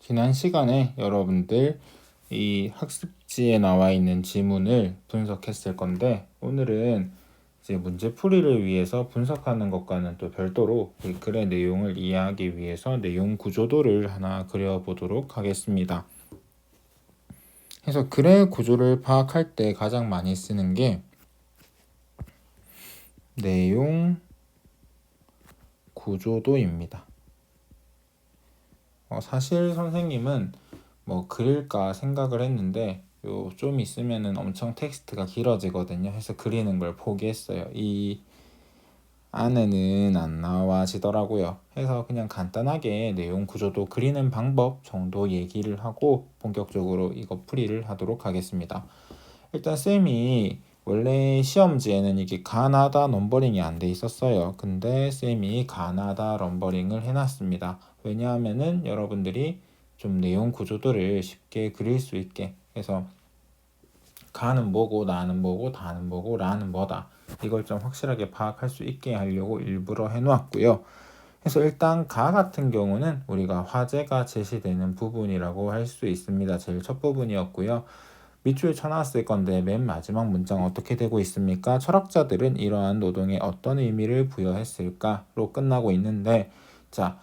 지난 시간에 여러분들 이 학습지에 나와 있는 지문을 분석했을 건데, 오늘은 이제 문제풀이를 위해서 분석하는 것과는 또 별도로 이 글의 내용을 이해하기 위해서 내용 구조도를 하나 그려보도록 하겠습니다. 그래서 글의 구조를 파악할 때 가장 많이 쓰는 게 내용 구조도입니다. 사실 선생님은 뭐 그릴까 생각을 했는데 좀 있으면은 엄청 텍스트가 길어지거든요. 해서 그리는 걸 포기했어요. 이 안에는 안 나와지더라고요. 해서 그냥 간단하게 내용 구조도 그리는 방법 정도 얘기를 하고 본격적으로 이거 풀이를 하도록 하겠습니다. 일단 쌤이 원래 시험지에는 이게 가나다 넘버링이 안 돼 있었어요. 근데 쌤이 가나다 넘버링을 해놨습니다. 왜냐하면은 여러분들이 좀 내용 구조도를 쉽게 그릴 수 있게 해서 가는 뭐고 나는 뭐고 다는 뭐고 라는 뭐다, 이걸 좀 확실하게 파악할 수 있게 하려고 일부러 해놓았고요. 그래서 일단 가 같은 경우는 우리가 화제가 제시되는 부분이라고 할 수 있습니다. 제일 첫 부분이었고요. 밑줄 쳐놨을 건데 맨 마지막 문장 어떻게 되고 있습니까? 철학자들은 이러한 노동에 어떤 의미를 부여했을까로 끝나고 있는데, 자,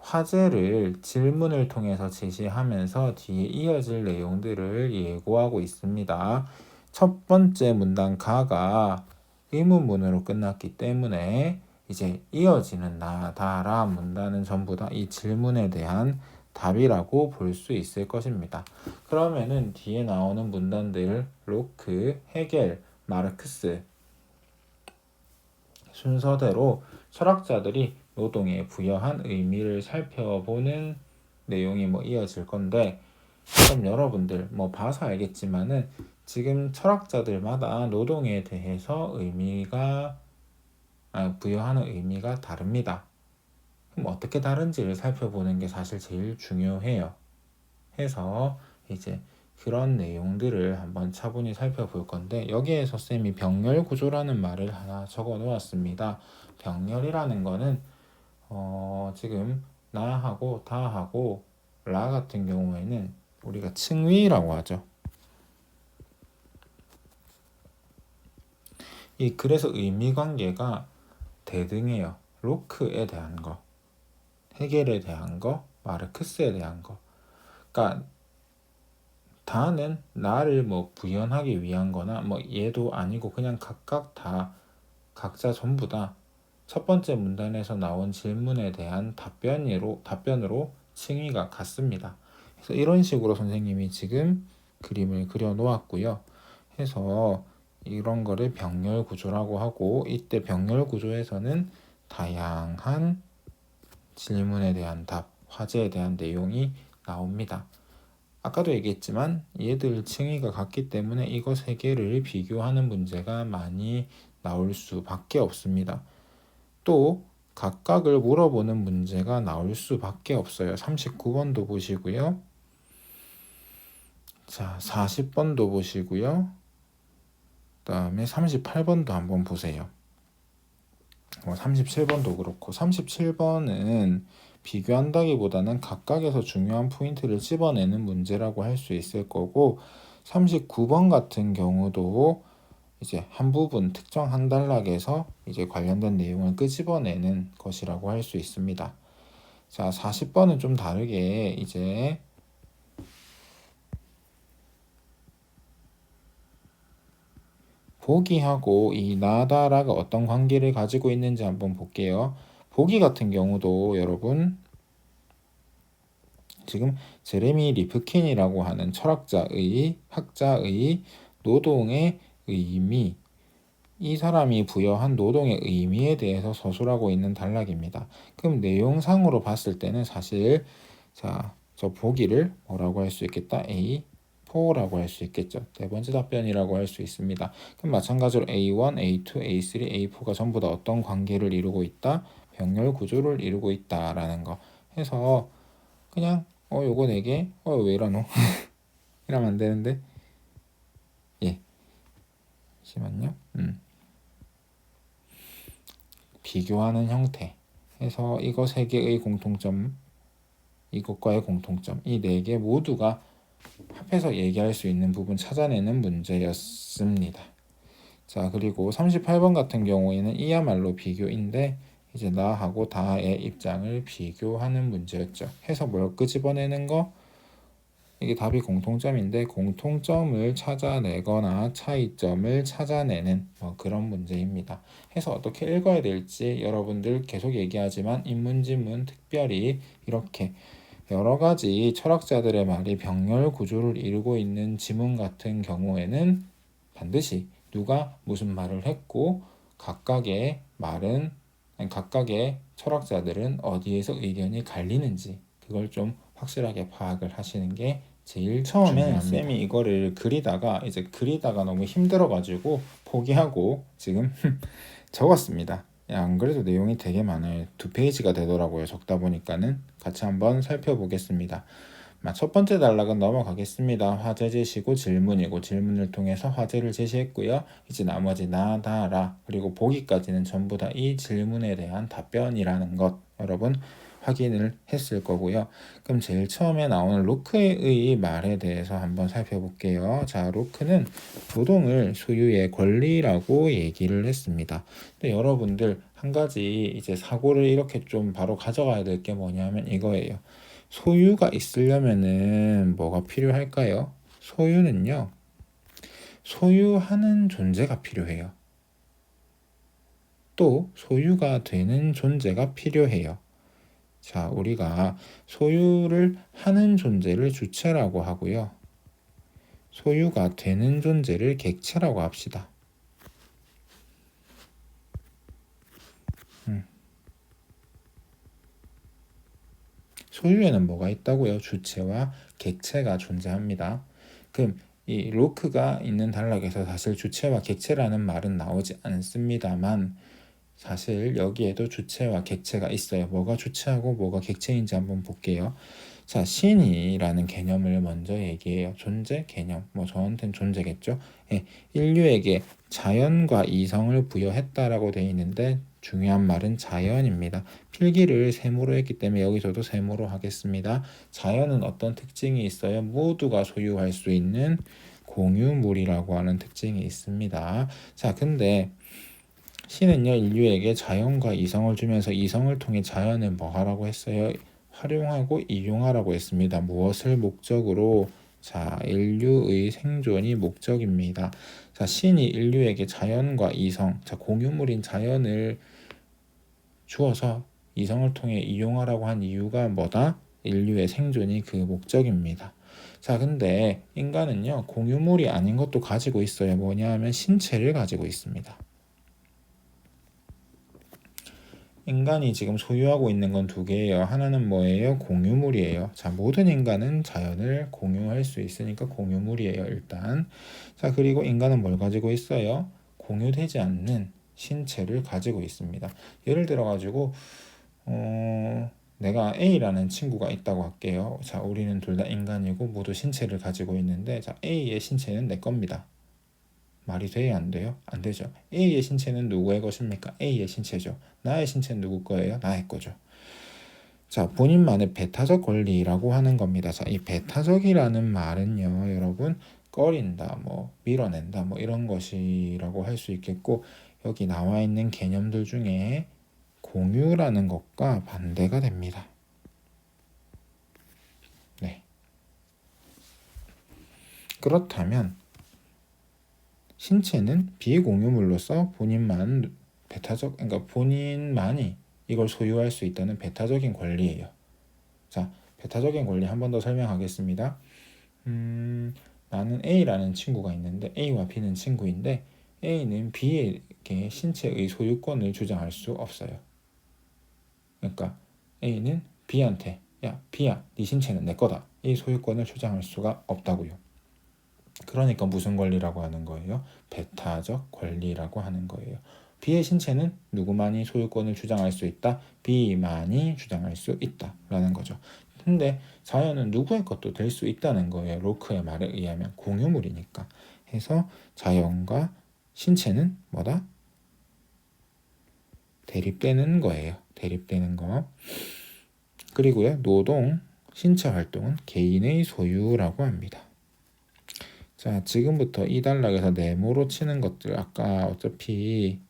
화제를 질문을 통해서 제시하면서 뒤에 이어질 내용들을 예고하고 있습니다. 첫 번째 문단 가가 의문문으로 끝났기 때문에 이제 이어지는 나다라 문단은 전부 다 이 질문에 대한 답이라고 볼 수 있을 것입니다. 그러면은 뒤에 나오는 문단들 로크, 헤겔, 마르크스 순서대로 철학자들이 노동에 부여한 의미를 살펴보는 내용이 이어질 건데, 그럼 여러분들 봐서 알겠지만은 지금 철학자들마다 노동에 대해서 부여하는 의미가 다릅니다. 그럼 어떻게 다른지를 살펴보는 게 사실 제일 중요해요. 해서 이제 그런 내용들을 한번 차분히 살펴볼 건데, 여기에서 쌤이 병렬 구조라는 말을 하나 적어 놓았습니다. 병렬이라는 거는 지금 나하고 다하고 라 같은 경우에는 우리가 층위라고 하죠. 그래서 의미 관계가 대등해요. 로크에 대한 거, 헤겔에 대한 거, 마르크스에 대한 거. 그러니까 다는 나를 부연하기 위한 거나 얘도 아니고 그냥 각자 전부 다 첫 번째 문단에서 나온 질문에 대한 답변으로 칭의가 같습니다. 그래서 이런 식으로 선생님이 지금 그림을 그려 놓았고요. 해서 이런 거를 병렬 구조라고 하고, 이때 병렬 구조에서는 다양한 질문에 대한 답, 화제에 대한 내용이 나옵니다. 아까도 얘기했지만 얘들 층위가 같기 때문에 이거 세 개를 비교하는 문제가 많이 나올 수밖에 없습니다. 또 각각을 물어보는 문제가 나올 수밖에 없어요. 39번도 보시고요. 자, 40번도 보시고요. 그 다음에 38번도 한번 보세요. 37번도 그렇고, 37번은 비교한다기보다는 각각에서 중요한 포인트를 집어내는 문제라고 할 수 있을 거고, 39번 같은 경우도 이제 한 부분 특정 한 단락에서 이제 관련된 내용을 끄집어내는 것이라고 할 수 있습니다. 자, 40번은 좀 다르게 이제 보기하고 이 나다라가 어떤 관계를 가지고 있는지 한번 볼게요. 보기 같은 경우도 여러분 지금 제레미 리프킨이라고 하는 학자의 노동의 의미, 이 사람이 부여한 노동의 의미에 대해서 서술하고 있는 단락입니다. 그럼 내용상으로 봤을 때는 사실 저 보기를 뭐라고 할 수 있겠다? A4라고 할 수 있겠죠. 네 번째 답변이라고 할 수 있습니다. 그럼 마찬가지로 A1, A2, A3, A4가 전부 다 어떤 관계를 이루고 있다? 병렬 구조를 이루고 있다라는 거 해서 그냥 요거 4개 왜 이러노? 이러면 안 되는데, 잠시만요. 비교하는 형태 해서 이거 3개의 공통점 이것과의 공통점, 이 네 개 모두가 합해서 얘기할 수 있는 부분 찾아내는 문제였습니다. 자, 그리고 38번 같은 경우에는 이야말로 비교인데 이제 나하고 다의 입장을 비교하는 문제였죠. 해서 뭘 끄집어내는 거? 이게 답이 공통점인데 공통점을 찾아내거나 차이점을 찾아내는 그런 문제입니다. 해서 어떻게 읽어야 될지 여러분들 계속 얘기하지만 인문지문 특별히 이렇게 여러 가지 철학자들의 말이 병렬 구조를 이루고 있는 지문 같은 경우에는 반드시 누가 무슨 말을 했고 각각의 말은 각각의 철학자들은 어디에서 의견이 갈리는지 그걸 좀 확실하게 파악을 하시는 게 제일 처음에 쌤이 이거를 그리다가 너무 힘들어가지고 포기하고 지금 적었습니다. 안 그래도 내용이 되게 많아요. 2페이지가 되더라고요. 적다 보니까는 같이 한번 살펴보겠습니다. 첫 번째 단락은 넘어가겠습니다. 화제 제시고 질문이고 질문을 통해서 화제를 제시했고요. 이제 나머지 나, 다, 라 그리고 보기까지는 전부 다 이 질문에 대한 답변이라는 것 여러분 확인을 했을 거고요. 그럼 제일 처음에 나오는 로크의 말에 대해서 한번 살펴볼게요. 자, 로크는 노동을 소유의 권리라고 얘기를 했습니다. 근데 여러분들 한 가지 이제 사고를 이렇게 좀 바로 가져가야 될 게 뭐냐면 이거예요. 소유가 있으려면은 뭐가 필요할까요? 소유는요, 소유하는 존재가 필요해요. 또 소유가 되는 존재가 필요해요. 자, 우리가 소유를 하는 존재를 주체라고 하고요. 소유가 되는 존재를 객체라고 합시다. 소유에는 뭐가 있다고요? 주체와 객체가 존재합니다. 그럼 이 로크가 있는 단락에서 사실 주체와 객체라는 말은 나오지 않습니다만 사실 여기에도 주체와 객체가 있어요. 뭐가 주체하고 뭐가 객체인지 한번 볼게요. 자, 신이라는 개념을 먼저 얘기해요. 존재 개념. 저한테는 존재겠죠. 예, 인류에게 자연과 이성을 부여했다라고 되어 있는데 중요한 말은 자연입니다. 필기를 세모로 했기 때문에 여기서도 세모로 하겠습니다. 자연은 어떤 특징이 있어요? 모두가 소유할 수 있는 공유물이라고 하는 특징이 있습니다. 자, 근데 신은요 인류에게 자연과 이성을 주면서 이성을 통해 자연을 뭐 하라고 했어요? 활용하고 이용하라고 했습니다. 무엇을 목적으로? 자, 인류의 생존이 목적입니다. 자, 신이 인류에게 자연과 이성, 자, 공유물인 자연을 주어서 이성을 통해 이용하라고 한 이유가 뭐다? 인류의 생존이 그 목적입니다. 자, 근데 인간은요 공유물이 아닌 것도 가지고 있어요. 뭐냐 하면 신체를 가지고 있습니다. 인간이 지금 소유하고 있는 건 두 개예요. 하나는 뭐예요? 공유물이에요. 자, 모든 인간은 자연을 공유할 수 있으니까 공유물이에요, 일단. 자, 그리고 인간은 뭘 가지고 있어요? 공유되지 않는 신체를 가지고 있습니다. 예를 들어가지고 내가 A라는 친구가 있다고 할게요. 자, 우리는 둘 다 인간이고 모두 신체를 가지고 있는데 자, A의 신체는 내 겁니다. 말이 돼요? 안 돼요? 안 되죠. A의 신체는 누구의 것입니까? A의 신체죠. 나의 신체는 누구 거예요? 나의 거죠. 자, 본인만의 배타적 권리라고 하는 겁니다. 자, 이 배타적이라는 말은요, 여러분, 꺼린다, 밀어낸다, 이런 것이라고 할 수 있겠고, 여기 나와 있는 개념들 중에 공유라는 것과 반대가 됩니다. 네. 그렇다면 신체는 비공유물로서 그러니까 본인만이 이걸 소유할 수 있다는 배타적인 권리예요. 자, 배타적인 권리 한 번 더 설명하겠습니다. 나는 A라는 친구가 있는데 A와 B는 친구인데 A는 B에게 신체의 소유권을 주장할 수 없어요. 그러니까 A는 B한테 야, B야, 네 신체는 내 거다. 이 소유권을 주장할 수가 없다고요. 그러니까 무슨 권리라고 하는 거예요? 배타적 권리라고 하는 거예요. B의 신체는 누구만이 소유권을 주장할 수 있다? B만이 주장할 수 있다라는 거죠. 근데 자연은 누구의 것도 될 수 있다는 거예요. 로크의 말에 의하면 공유물이니까. 해서 자연과 신체는 뭐다? 대립되는 거예요. 대립되는 거. 그리고요, 노동, 신체 활동은 개인의 소유라고 합니다. 자, 지금부터 이 단락에서 네모로 치는 것들 아까 어차피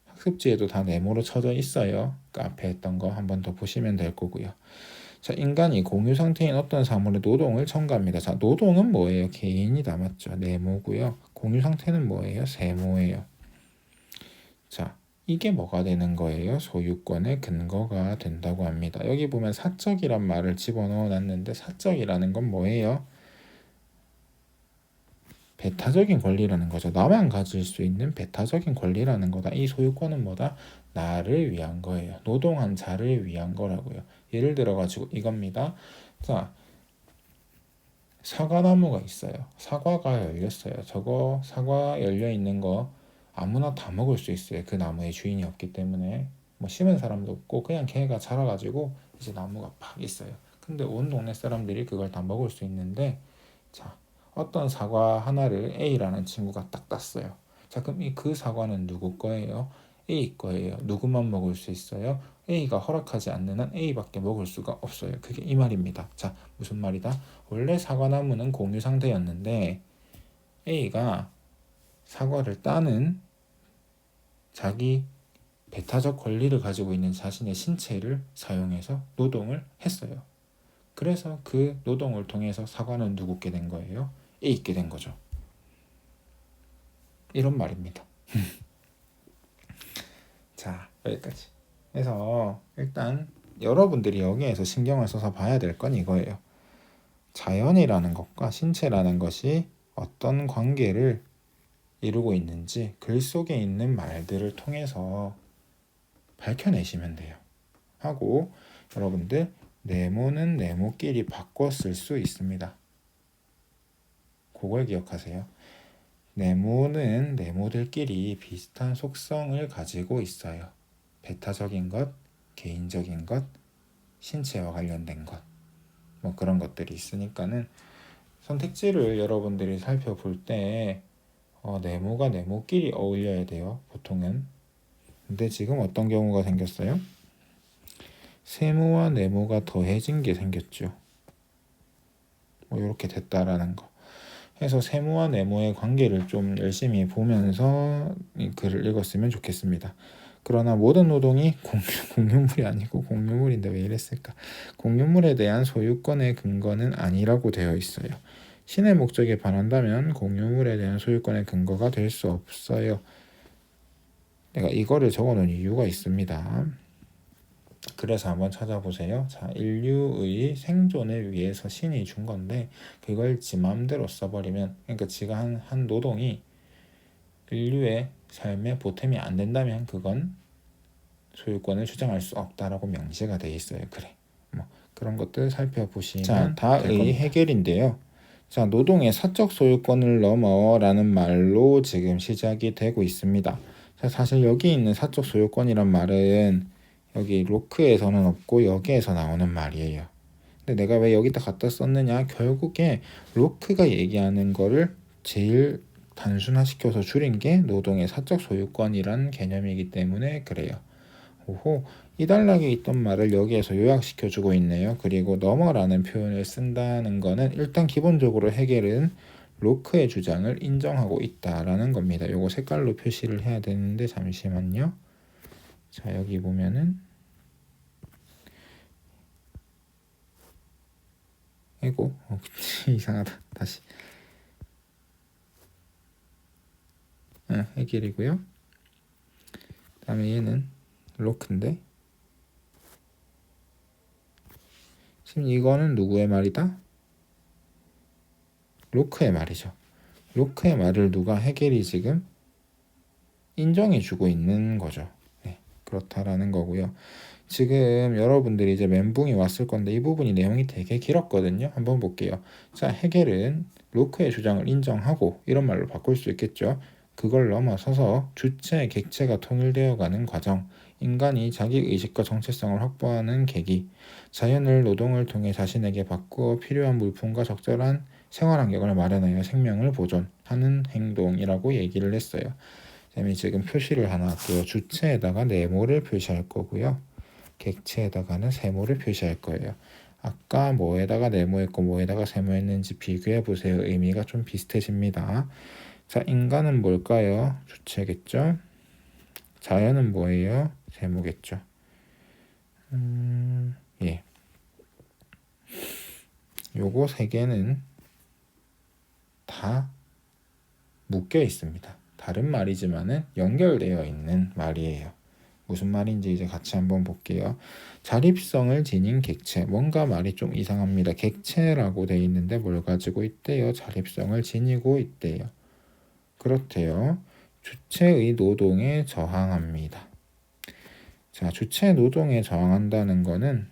학습지에도 다 네모로 쳐져 있어요. 그 앞에 했던 거 한 번 더 보시면 될 거고요. 자, 인간이 공유 상태인 어떤 사물의 노동을 첨가합니다. 자, 노동은 뭐예요? 개인이다, 맞죠? 네모고요. 공유 상태는 뭐예요? 세모예요. 자, 이게 뭐가 되는 거예요? 소유권의 근거가 된다고 합니다. 여기 보면 사적이란 말을 집어넣어 놨는데 사적이라는 건 뭐예요? 배타적인 권리라는 거죠. 나만 가질 수 있는 배타적인 권리라는 거다. 이 소유권은 뭐다? 나를 위한 거예요. 노동한 자를 위한 거라고요. 예를 들어 가지고 이겁니다. 자, 사과나무가 있어요. 사과가 열렸어요. 저거 사과 열려 있는 거 아무나 다 먹을 수 있어요. 그 나무의 주인이 없기 때문에 뭐 심은 사람도 없고 그냥 걔가 자라가지고 이제 나무가 팍 있어요. 근데 온 동네 사람들이 그걸 다 먹을 수 있는데 자, 어떤 사과 하나를 A라는 친구가 딱 땄어요. 자, 그럼 그 사과는 누구 거예요? A 거예요. 누구만 먹을 수 있어요? A가 허락하지 않는 한 A밖에 먹을 수가 없어요. 그게 이 말입니다. 자, 무슨 말이다? 원래 사과나무는 공유 상태였는데 A가 사과를 따는 자기 배타적 권리를 가지고 있는 자신의 신체를 사용해서 노동을 했어요. 그래서 그 노동을 통해서 사과는 누구께 된 거예요? A께 된 거죠. 이런 말입니다. 자, 여기까지. 그래서 일단 여러분들이 여기에서 신경을 써서 봐야 될 건 이거예요. 자연이라는 것과 신체라는 것이 어떤 관계를 이루고 있는지 글 속에 있는 말들을 통해서 밝혀내시면 돼요. 하고 여러분들 네모는 네모끼리 바꿔 쓸 수 있습니다. 그걸 기억하세요. 네모는 네모들끼리 비슷한 속성을 가지고 있어요. 배타적인 것, 개인적인 것, 신체와 관련된 것, 뭐 그런 것들이 있으니까는 선택지를 여러분들이 살펴볼 때 네모가 네모끼리 어울려야 돼요. 보통은. 근데 지금 어떤 경우가 생겼어요? 세모와 네모가 더해진 게 생겼죠. 뭐 이렇게 됐다라는 거. 해서 세모와 네모의 관계를 좀 열심히 보면서 이 글을 읽었으면 좋겠습니다. 그러나 모든 노동이 공유물이 아니고 공유물인데 왜 이랬을까? 공유물에 대한 소유권의 근거는 아니라고 되어 있어요. 신의 목적에 반한다면 공유물에 대한 소유권의 근거가 될 수 없어요. 내가 이거를 적어놓은 이유가 있습니다. 그래서 한번 찾아보세요. 자, 인류의 생존을 위해서 신이 준 건데 그걸 지 맘대로 써버리면 그러니까 지가 한 노동이 인류의 삶에 보탬이 안 된다면 그건 소유권을 주장할 수 없다라고 명시가 돼 있어요. 그래. 뭐 그런 것들 살펴보시면 자, 다의 해결인데요. 자, 노동의 사적 소유권을 넘어라는 말로 지금 시작이 되고 있습니다. 자, 사실 여기 있는 사적 소유권이란 말은 여기 로크에서는 없고 여기에서 나오는 말이에요. 근데 내가 왜 여기다 갖다 썼느냐? 결국에 로크가 얘기하는 거를 제일 단순화시켜서 줄인 게 노동의 사적 소유권이란 개념이기 때문에 그래요. 오호, 이 단락에 있던 말을 여기에서 요약시켜주고 있네요. 그리고 넘어라는 표현을 쓴다는 거는 일단 기본적으로 해겔은 로크의 주장을 인정하고 있다라는 겁니다. 요거 색깔로 표시를 해야 되는데 잠시만요. 자, 여기 보면은 아이고 이상하다. 다시 해겔이고요. 그 다음에 얘는 로크인데 지금 이거는 누구의 말이다? 로크의 말이죠. 로크의 말을 누가 해겔이 지금 인정해주고 있는 거죠. 네, 그렇다라는 거고요. 지금 여러분들이 이제 멘붕이 왔을 건데 이 부분이 내용이 되게 길었거든요. 한번 볼게요. 자, 해겔은 로크의 주장을 인정하고 이런 말로 바꿀 수 있겠죠. 그걸 넘어서서 주체, 객체가 통일되어가는 과정, 인간이 자기 의식과 정체성을 확보하는 계기, 자연을 노동을 통해 자신에게 바꾸어 필요한 물품과 적절한 생활 환경을 마련하여 생명을 보존하는 행동이라고 얘기를 했어요. 쌤이 지금 표시를 하나 할게요. 주체에다가 네모를 표시할 거고요. 객체에다가는 세모를 표시할 거예요. 아까 뭐에다가 네모했고 뭐에다가 세모했는지 비교해 보세요. 의미가 좀 비슷해집니다. 자, 인간은 뭘까요? 주체겠죠? 자연은 뭐예요? 세모겠죠. 예. 요거 세 개는 다 묶여 있습니다. 다른 말이지만은 연결되어 있는 말이에요. 무슨 말인지 이제 같이 한번 볼게요. 자립성을 지닌 객체. 뭔가 말이 좀 이상합니다. 객체라고 돼 있는데 뭘 가지고 있대요? 자립성을 지니고 있대요. 그렇대요. 주체의 노동에 저항합니다. 자, 주체 노동에 저항한다는 거는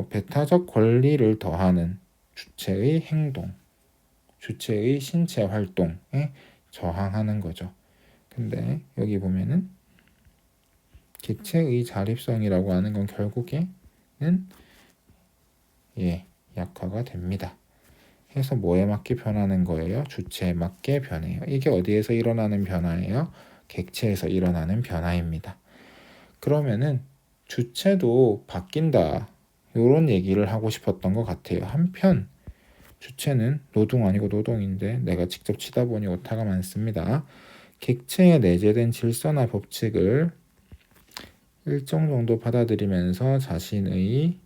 배타적 권리를 더하는 주체의 행동, 주체의 신체 활동에 저항하는 거죠. 근데 여기 보면은 객체의 자립성이라고 하는 건 결국에는 약화가 됩니다. 해서 뭐에 맞게 변하는 거예요? 주체에 맞게 변해요. 이게 어디에서 일어나는 변화예요? 객체에서 일어나는 변화입니다. 그러면은 주체도 바뀐다. 이런 얘기를 하고 싶었던 것 같아요. 한편 주체는 노동 아니고 노동인데 내가 직접 치다 보니 오타가 많습니다. 객체에 내재된 질서나 법칙을 일정 정도 받아들이면서 자신의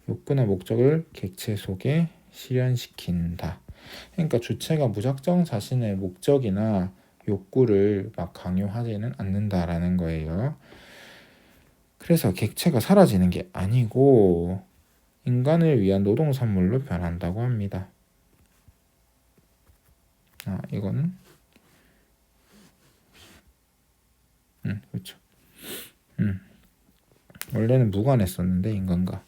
욕구나 목적을 객체 속에 실현시킨다. 그러니까 주체가 무작정 자신의 목적이나 욕구를 막 강요하지는 않는다라는 거예요. 그래서 객체가 사라지는 게 아니고 인간을 위한 노동 산물로 변한다고 합니다. 이거는 그렇죠. 원래는 무관했었는데 인간과.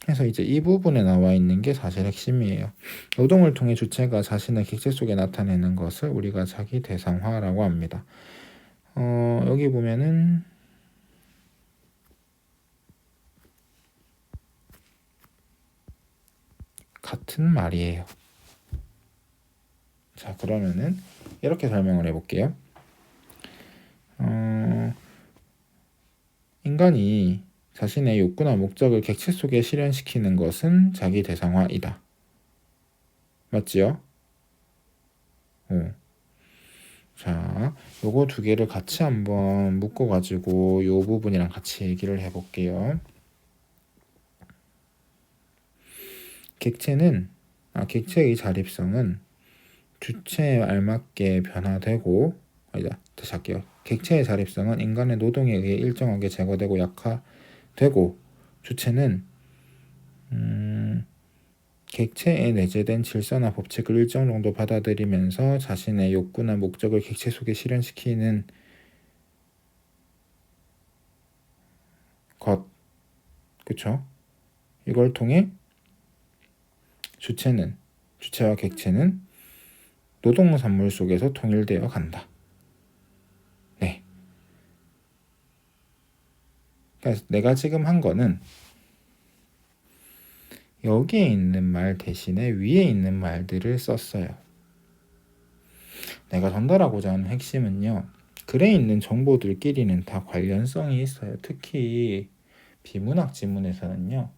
그래서 이제 이 부분에 나와 있는 게 사실 핵심이에요. 노동을 통해 주체가 자신의 객체 속에 나타내는 것을 우리가 자기 대상화라고 합니다. 여기 보면은 같은 말이에요. 자, 그러면은 이렇게 설명을 해볼게요. 인간이 자신의 욕구나 목적을 객체 속에 실현시키는 것은 자기 대상화이다. 맞지요? 자, 요거 두 개를 같이 한번 묶어가지고 요 부분이랑 같이 얘기를 해볼게요. 객체의 자립성은 주체에 알맞게 변화되고, 다시 할게요. 객체의 자립성은 인간의 노동에 의해 일정하게 제거되고 약화되고, 주체는 객체에 내재된 질서나 법칙을 일정 정도 받아들이면서 자신의 욕구나 목적을 객체 속에 실현시키는 것, 그쵸? 이걸 통해 주체와 객체는 노동 산물 속에서 통일되어 간다. 네. 그러니까 내가 지금 한 거는 여기에 있는 말 대신에 위에 있는 말들을 썼어요. 내가 전달하고자 하는 핵심은요. 글에 있는 정보들끼리는 다 관련성이 있어요. 특히 비문학 지문에서는요.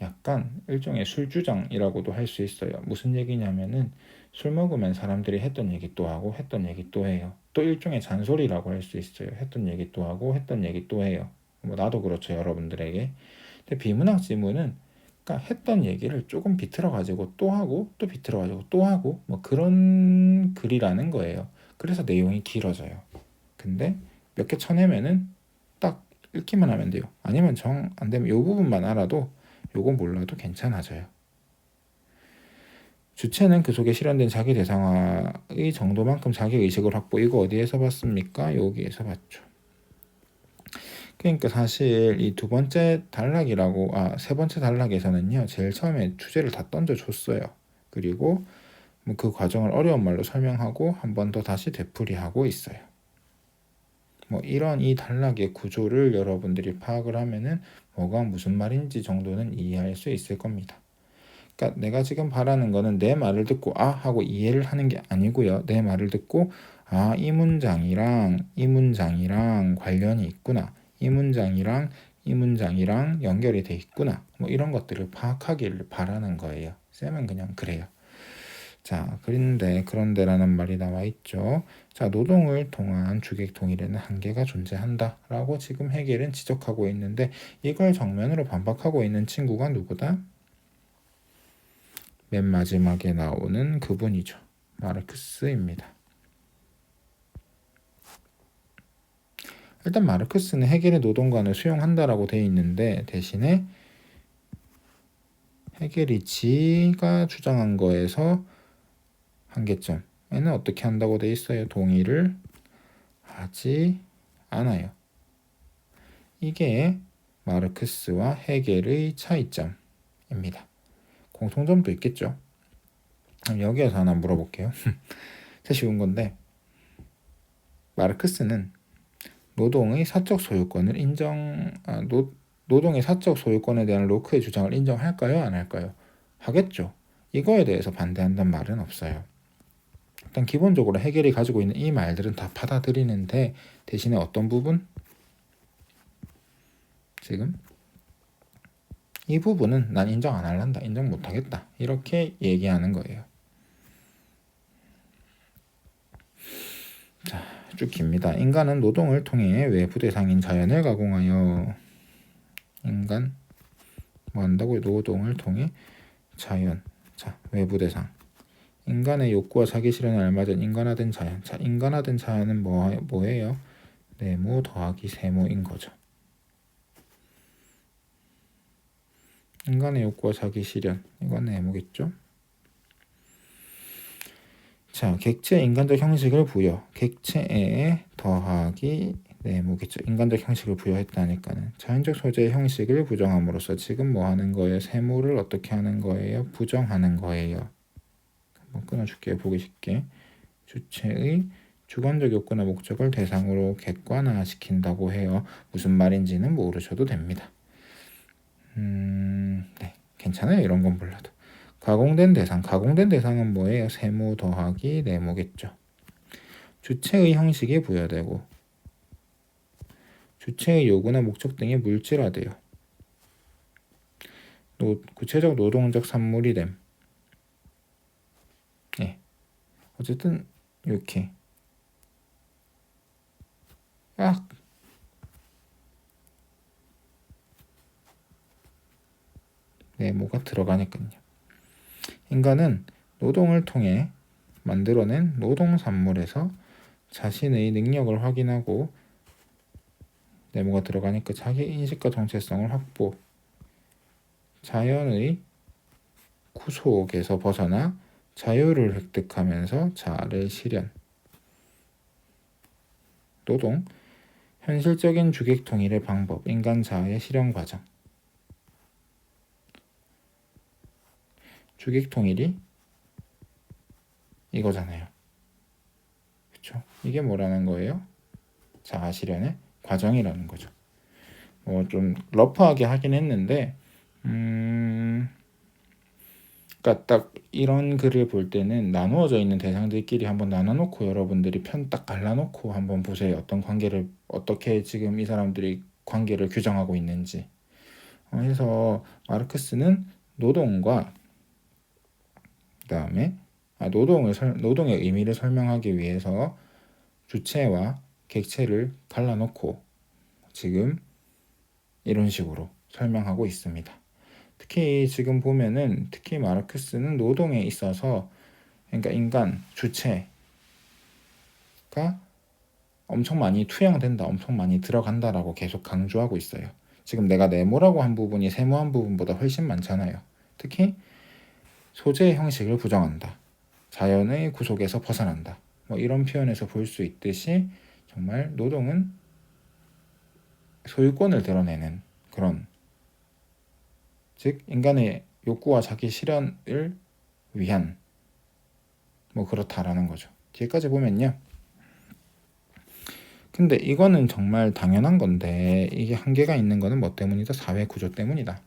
약간 일종의 술주정이라고도 할 수 있어요. 무슨 얘기냐면은 술 먹으면 사람들이 했던 얘기 또 하고 했던 얘기 또 해요. 또 일종의 잔소리라고 할 수 있어요. 했던 얘기 또 하고 했던 얘기 또 해요. 뭐 나도 그렇죠, 여러분들에게. 근데 비문학 지문은 그러니까 했던 얘기를 조금 비틀어 가지고 또 하고 또 비틀어 가지고 또 하고 뭐 그런 글이라는 거예요. 그래서 내용이 길어져요. 근데 몇 개 쳐내면은 딱 읽기만 하면 돼요. 아니면 정 안 되면 이 부분만 알아도 요거 몰라도 괜찮아져요. 주체는 그 속에 실현된 자기 대상화의 정도만큼 자기 의식을 확보. 이거 어디에서 봤습니까? 여기에서 봤죠. 그러니까 사실 이 세 번째 단락에서는요. 제일 처음에 주제를 다 던져줬어요. 그리고 뭐 그 과정을 어려운 말로 설명하고 한 번 더 다시 되풀이하고 있어요. 뭐 이런 이 단락의 구조를 여러분들이 파악을 하면은 뭐가 무슨 말인지 정도는 이해할 수 있을 겁니다. 그러니까 내가 지금 바라는 거는 내 말을 듣고 하고 이해를 하는 게 아니고요. 내 말을 듣고 아, 이 문장이랑 관련이 있구나. 이 문장이랑 이 문장이랑 연결이 돼 있구나. 뭐 이런 것들을 파악하기를 바라는 거예요. 쌤은 그냥 그래요. 자, 그런데라는 말이 나와 있죠. 자, 노동을 통한 주객 통일에는 한계가 존재한다라고 지금 헤겔은 지적하고 있는데 이걸 정면으로 반박하고 있는 친구가 누구다? 맨 마지막에 나오는 그분이죠. 마르크스입니다. 일단 마르크스는 헤겔의 노동관을 수용한다라고 돼 있는데 대신에 헤겔이 지가 주장한 거에서 한계점에는 어떻게 한다고 돼 있어요? 동의를 하지 않아요. 이게 마르크스와 헤겔의 차이점입니다. 공통점도 있겠죠. 여기에서 하나 물어볼게요. 진짜 쉬운 건데 마르크스는 노동의 사적 소유권을 노동의 사적 소유권에 대한 로크의 주장을 인정할까요? 안 할까요? 하겠죠. 이거에 대해서 반대한다는 말은 없어요. 일단 기본적으로 헤겔이 가지고 있는 이 말들은 다 받아들이는데 대신에 어떤 부분? 지금 이 부분은 난 인정 안 할란다. 인정 못 하겠다. 이렇게 얘기하는 거예요. 자, 쭉 깁니다. 인간은 노동을 통해 외부 대상인 자연을 가공하여 인간 뭐 한다고요? 노동을 통해 자연. 자, 외부 대상. 인간의 욕구와 자기 실현을 알맞은 인간화된 자연. 자, 인간화된 자연은 뭐예요? 네모 더하기 세모인 거죠. 인간의 욕구와 자기 실현. 이건 네모겠죠? 자, 객체의 인간적 형식을 부여. 객체에 더하기 네모겠죠. 인간적 형식을 부여했다니까는 자연적 소재의 형식을 부정함으로써 지금 뭐 하는 거예요? 세모를 어떻게 하는 거예요? 부정하는 거예요. 한번 끊어줄게요. 보기 쉽게. 주체의 주관적 욕구나 목적을 대상으로 객관화시킨다고 해요. 무슨 말인지는 모르셔도 됩니다. 네, 괜찮아요. 이런 건 몰라도. 가공된 대상은 뭐예요? 세모 더하기 네모겠죠. 주체의 형식이 부여되고 주체의 요구나 목적 등이 물질화돼요. 구체적 노동적 산물이 됨. 예. 어쨌든 이렇게 약 네모가 들어가니까요. 인간은 노동을 통해 만들어낸 노동 산물에서 자신의 능력을 확인하고 네모가 들어가니까 자기 인식과 정체성을 확보, 자연의 구속에서 벗어나 자유를 획득하면서 자아를 실현, 노동, 현실적인 주객 통일의 방법, 인간 자아의 실현 과정. 주객 통일이 이거잖아요. 그렇죠? 이게 뭐라는 거예요? 자아 실현의 과정이라는 거죠. 좀 러프하게 하긴 했는데 그러니까 딱 이런 글을 볼 때는 나누어져 있는 대상들끼리 한번 나눠놓고 여러분들이 편 딱 갈라놓고 한번 보세요. 어떻게 지금 이 사람들이 관계를 규정하고 있는지. 해서 마르크스는 노동과 그다음에 노동의 의미를 설명하기 위해서 주체와 객체를 갈라놓고 지금 이런 식으로 설명하고 있습니다. 특히 지금 보면은 특히 마르크스는 노동에 있어서 그러니까 인간 주체가 엄청 많이 투영된다, 엄청 많이 들어간다라고 계속 강조하고 있어요. 지금 내가 네모라고 한 부분이 세모한 부분보다 훨씬 많잖아요. 특히 소재의 형식을 부정한다, 자연의 구속에서 벗어난다, 뭐 이런 표현에서 볼 수 있듯이 정말 노동은 소유권을 드러내는 그런, 즉 인간의 욕구와 자기 실현을 위한 뭐 그렇다라는 거죠. 뒤에까지 보면요. 근데 이거는 정말 당연한 건데 이게 한계가 있는 거는 뭐 때문이다? 사회 구조 때문이다.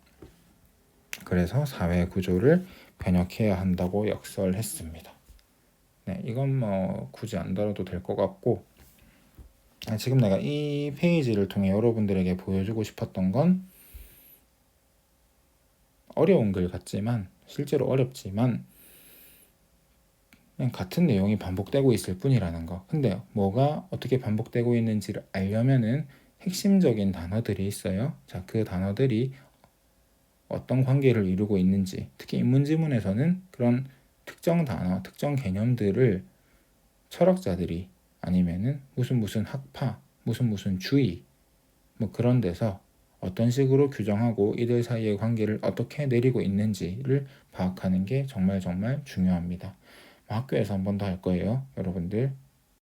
그래서 사회 구조를 변혁해야 한다고 역설했습니다. 네, 이건 뭐 굳이 안 다뤄도 될 것 같고, 지금 내가 이 페이지를 통해 여러분들에게 보여주고 싶었던 건 어려운 글 같지만, 실제로 어렵지만 그냥 같은 내용이 반복되고 있을 뿐이라는 거. 근데 뭐가 어떻게 반복되고 있는지를 알려면은 핵심적인 단어들이 있어요. 자, 그 단어들이 어떤 관계를 이루고 있는지, 특히 인문지문에서는 그런 특정 단어, 특정 개념들을 철학자들이 아니면은 무슨 학파, 무슨 주의, 뭐 그런 데서 어떤 식으로 규정하고 이들 사이의 관계를 어떻게 내리고 있는지를 파악하는 게 정말 중요합니다. 학교에서 한 번 더 할 거예요, 여러분들.